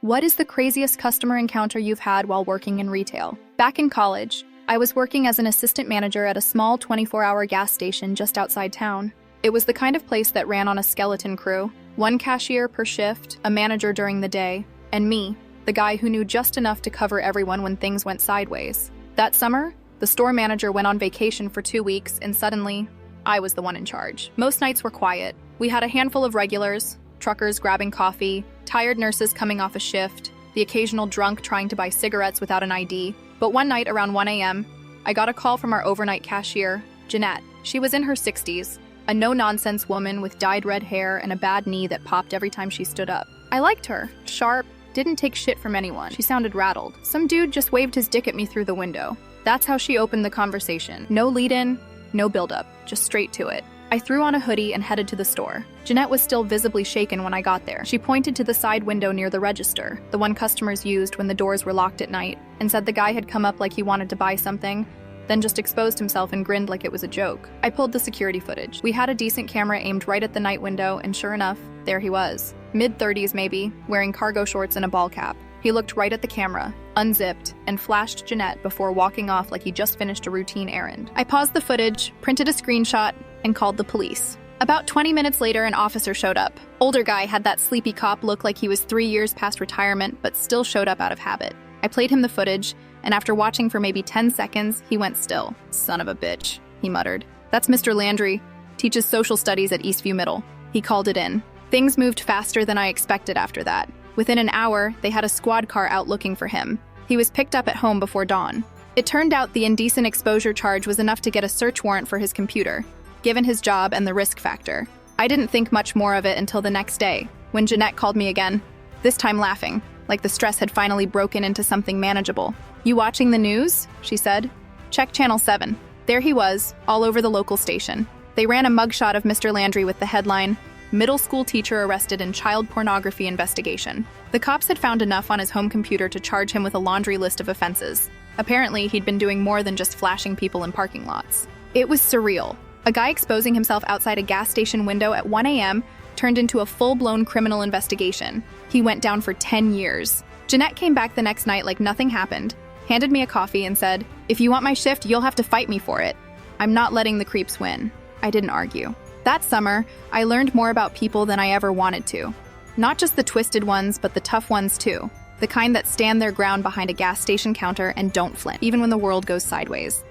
What is the craziest customer encounter you've had while working in retail? Back in college, I was working as an assistant manager at a small 24-hour gas station just outside town. It was the kind of place that ran on a skeleton crew, one cashier per shift, a manager during the day, and me, the guy who knew just enough to cover everyone when things went sideways. That summer, the store manager went on vacation for 2 weeks, and suddenly, I was the one in charge. Most nights were quiet. We had a handful of regulars, truckers grabbing coffee, tired nurses coming off a shift, the occasional drunk trying to buy cigarettes without an ID. But one night around 1 a.m., I got a call from our overnight cashier, Jeanette. She was in her 60s, a no-nonsense woman with dyed red hair and a bad knee that popped every time she stood up. I liked her. Sharp, didn't take shit from anyone. She sounded rattled. Some dude just waved his dick at me through the window. That's how she opened the conversation. No lead-in, no build-up, just straight to it. I threw on a hoodie and headed to the store. Jeanette was still visibly shaken when I got there. She pointed to the side window near the register, the one customers used when the doors were locked at night, and said the guy had come up like he wanted to buy something, then just exposed himself and grinned like it was a joke. I pulled the security footage. We had a decent camera aimed right at the night window, and sure enough, there he was. Mid-30s maybe, wearing cargo shorts and a ball cap. He looked right at the camera, unzipped, and flashed Jeanette before walking off like he just finished a routine errand. I paused the footage, printed a screenshot, and called the police. About 20 minutes later, an officer showed up. Older guy had that sleepy cop look like he was 3 years past retirement, but still showed up out of habit. I played him the footage, and after watching for maybe 10 seconds, he went still. Son of a bitch, he muttered. That's Mr. Landry. Teaches social studies at Eastview Middle. He called it in. Things moved faster than I expected after that. Within an hour, they had a squad car out looking for him. He was picked up at home before dawn. It turned out the indecent exposure charge was enough to get a search warrant for his computer, given his job and the risk factor. I didn't think much more of it until the next day, when Jeanette called me again, this time laughing, like the stress had finally broken into something manageable. "You watching the news?" she said. "Check Channel 7. There he was, all over the local station. They ran a mugshot of Mr. Landry with the headline, "Middle school teacher arrested in child pornography investigation." The cops had found enough on his home computer to charge him with a laundry list of offenses. Apparently, he'd been doing more than just flashing people in parking lots. It was surreal. A guy exposing himself outside a gas station window at 1 a.m. turned into a full-blown criminal investigation. He went down for 10 years. Jeanette came back the next night like nothing happened, handed me a coffee and said, "If you want my shift, you'll have to fight me for it. I'm not letting the creeps win." I didn't argue. That summer, I learned more about people than I ever wanted to. Not just the twisted ones, but the tough ones too. The kind that stand their ground behind a gas station counter and don't flinch, even when the world goes sideways.